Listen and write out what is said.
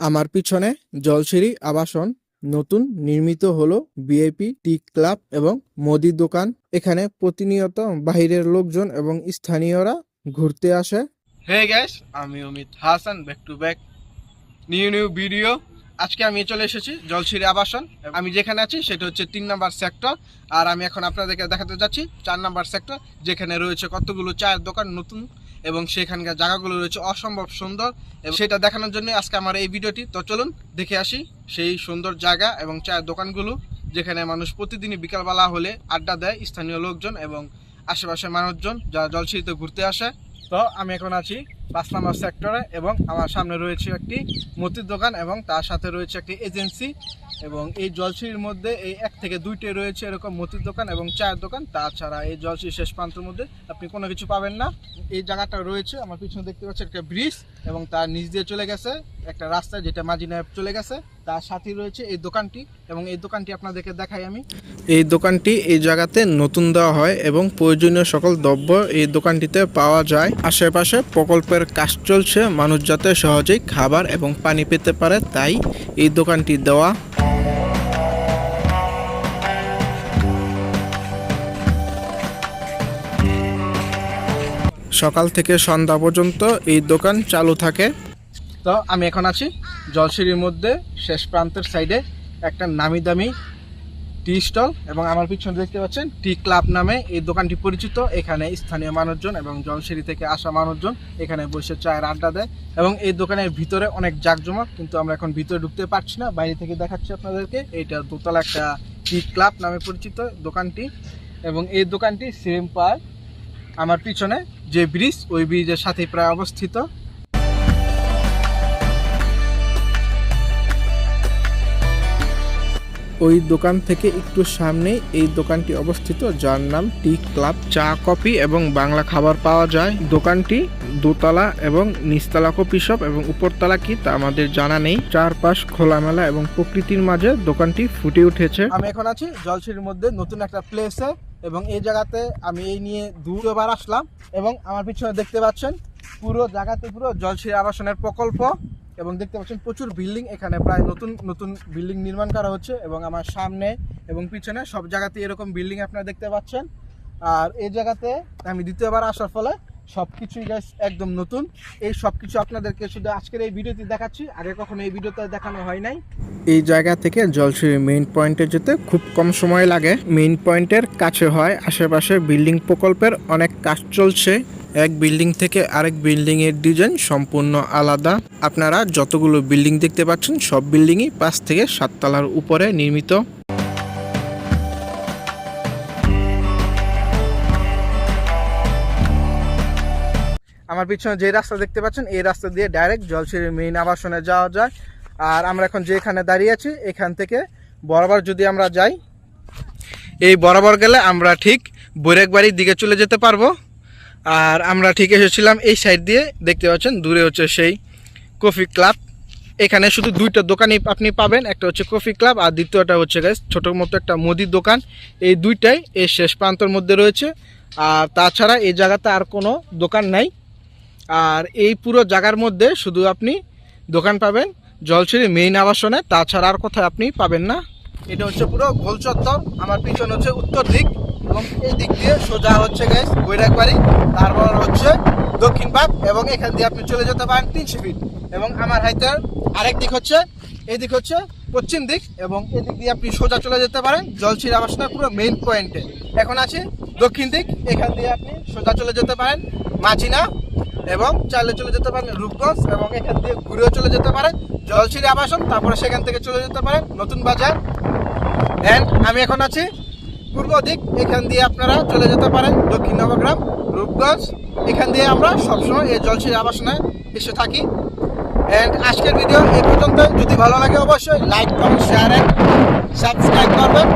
আমার পিছনে জলসিঁড়ি আবাসন নতুন নির্মিত হলো ভিআইপি টি ক্লাব এবং মুদি দোকান। এখানে প্রতিনিয়ত বাইরের লোকজন এবং স্থানীয়রা ঘুরতে আসে। হে গাইস, আমি Amit Hasan, back to back new video. আজকে আমি চলে এসেছি জলসিঁড়ি আবাসন। আমি যেখানে আছি সেটা হচ্ছে 3 নম্বর সেক্টর, আর আমি এখন আপনাদেরকে দেখাতে যাচ্ছি 4 নম্বর সেক্টর, যেখানে রয়েছে কতগুলো চায়ের দোকান নতুন, এবং সেখানকার জায়গাগুলো রয়েছে অসম্ভব সুন্দর, এবং সেটা দেখানোর জন্য আজকে আমার এই ভিডিওটি। তো চলুন দেখে আসি সেই সুন্দর জায়গা এবং চায়ের দোকানগুলো, যেখানে মানুষ প্রতিদিনই বিকালবেলা হলে আড্ডা দেয়, স্থানীয় লোকজন এবং আশেপাশের মানুষজন যারা জলসিঁড়িতে ঘুরতে আসে। তো আমি এখন আছি 5 নম্বর সেক্টরে, এবং আমার সামনে রয়েছে একটি মুদির দোকান এবং তার সাথে রয়েছে একটি এজেন্সি। এবং এই জলসিঁড়ির মধ্যে এই 1 থেকে 2টে রয়েছে এরকম মুদির দোকান এবং চায়ের দোকান। তাছাড়া এই জলসিঁড়ির শেষ প্রান্তের মধ্যে আপনি কোনো কিছু পাবেন না। এই জায়গাটা রয়েছে আমার পিছনে দেখতে পাচ্ছেন একটা ব্রিজ, এবং তার নিচ দিয়ে চলে গেছে একটা রাস্তা যেটা মাঝিনায় চলে গেছে। তার সাথেই রয়েছে এই দোকানটি, এবং এই দোকানটি আপনাদেরকে দেখাই আমি। এই দোকানটি এই জায়গাতে নতুন দেওয়া হয় এবং প্রয়োজনীয় সকল দ্রব্য এই দোকানটিতে পাওয়া যায়। আশেপাশে প্রকল্পের কাজ চলছে, মানুষ যাতে সহজেই খাবার এবং পানি পেতে পারে, তাই এই দোকানটি দেওয়া। সকাল থেকে সন্ধ্যা পর্যন্ত এই দোকান চালু থাকে। তো আমি এখন আছি জলসিঁড়ির মধ্যে শেষ প্রান্তের সাইডে একটা নামি দামি টি স্টল, এবং আমার পিছনে দেখতে পাচ্ছেন টি ক্লাব নামে এই দোকানটি পরিচিত। এখানে স্থানীয় মানুষজন এবং জলসিঁড়ি থেকে আসা মানুষজন এখানে বসে চায়ের আড্ডা দেয়, এবং এই দোকানের ভিতরে অনেক জাঁকজমক, কিন্তু আমরা এখন ভিতরে ঢুকতে পারছি না, বাইরে থেকে দেখাচ্ছি আপনাদেরকে। এইটা দোতলা একটা টি ক্লাব নামে পরিচিত দোকানটি, এবং এই দোকানটি সেম পার আমার পিছনে যে ব্রিজ, ওই ব্রিজের সাথে প্রায় অবস্থিত। ওই দোকান থেকে একটু সামনেই এই দোকানটি অবস্থিত, যার নাম টি ক্লাব। চা, কফি এবং বাংলা খাবার পাওয়া যায়। দোকানটি দোতলা এবং নিচতলা কফি শপ, এবং উপরতলা কি তা আমাদের জানা নেই। চারপাশ খোলামেলা এবং প্রকৃতির মাঝে দোকানটি ফুটে উঠেছে। আমি এখন আছি জলসিঁড়ির মধ্যে নতুন একটা প্লেসে, এবং এই জায়গাতে আমি এই নিয়ে দুবার আসলাম, এবং আমার পিছনে দেখতে পাচ্ছেন পুরো জায়গাতে পুরো জলসিঁড়ি আবাসনের প্রকল্প, এবং দেখতে পাচ্ছেন প্রচুর বিল্ডিং। এখানে প্রায় নতুন নতুন বিল্ডিং নির্মাণ করা হচ্ছে, এবং আমার সামনে এবং পিছনে সব জায়গাতে এরকম বিল্ডিং আপনারা দেখতে পাচ্ছেন। আর এই জায়গাতে আমি দ্বিতীয়বার আসার ফলে সবকিছুই গাইস একদম নতুন। এই সবকিছু আপনাদেরকে শুধু আজকের এই ভিডিওতে দেখাচ্ছি, আগে কখনো এই ভিডিওতে দেখানো হয় নাই। এই জায়গা থেকে জলসিঁড়ি মেইন পয়েন্টে যেতে খুব কম সময় লাগে। মেইন পয়েন্টের কাছে হয়। আশেপাশে বিল্ডিং প্রকল্পের অনেক কাজ চলছে। এক বিল্ডিং থেকে আরেক বিল্ডিং এর ডিজাইন সম্পূর্ণ আলাদা। আপনারা যতগুলো বিল্ডিং দেখতে পাচ্ছেন সব বিল্ডিংই 5 থেকে 7 তলার উপরে নির্মিত। আমার পিছনে যে রাস্তা দেখতে পাচ্ছেন এই রাস্তা দিয়ে ডাইরেক্ট জলসিঁড়ির মেইন আবাসনে যাওয়া যায়। আর আমরা এখন যেখানে দাঁড়িয়ে আছি এখান থেকে বরাবর যদি আমরা যাই, এই বরাবর গেলে আমরা ঠিক বৈরাগবাড়ির দিকে চলে যেতে পারবো। আর আমরা ঠিক এসেছিলাম এই সাইড দিয়ে, দেখতে পাচ্ছেন দূরে হচ্ছে সেই কফি ক্লাব। এখানে শুধু 2টা দোকানই আপনি পাবেন, একটা হচ্ছে কফি ক্লাব আর দ্বিতীয়টা হচ্ছে গাইস ছোটোর মতো একটা মুদির দোকান। এই দুইটাই এই শেষ প্রান্তের মধ্যে রয়েছে, আর তাছাড়া এই জায়গাতে আর কোনো দোকান নাই। আর এই পুরো জায়গার মধ্যে শুধু আপনি দোকান পাবেন জলসিঁড়ি মেইন আবাসনে, তাছাড়া আর কোথায় আপনি পাবেন না। এটা হচ্ছে পুরো গোল চত্বর। আমার পিছনে হচ্ছে উত্তর দিক, এবং এই দিক দিয়ে সোজা হচ্ছে গাইস বৈরাগবাড়ি, তারপর হচ্ছে দক্ষিণ ভাগ, এবং এখান দিয়ে আপনি চলে যেতে পারেন 300 ফিট। এবং আমার হাইটার আরেক দিক হচ্ছে এই দিক হচ্ছে পশ্চিম দিক, এবং এদিক দিয়ে আপনি সোজা চলে যেতে পারেন জলসিঁড়ি আবাসনের পুরো মেইন পয়েন্টে। এখন আছে দক্ষিণ দিক, এখান দিয়ে আপনি সোজা চলে যেতে পারেন মাঝিনা, এবং চাইলে চলে যেতে পারেন রূপগঞ্জ, এবং এখান দিয়ে ঘুরেও চলে যেতে পারেন জলসিঁড়ি আবাসন, তারপরে সেখান থেকে চলে যেতে পারেন নতুন বাজার। অ্যান্ড আমি এখন আছি পূর্ব দিক, এখান দিয়ে আপনারা চলে যেতে পারেন দক্ষিণ নবগ্রাম, রূপগঞ্জ। এখান দিয়ে আমরা সবসময় এই জলসিঁড়ি আবাসনে এসে থাকি। অ্যান্ড আজকের ভিডিও এই পর্যন্ত। যদি ভালো লাগে অবশ্যই like, comment, share and subscribe করবেন।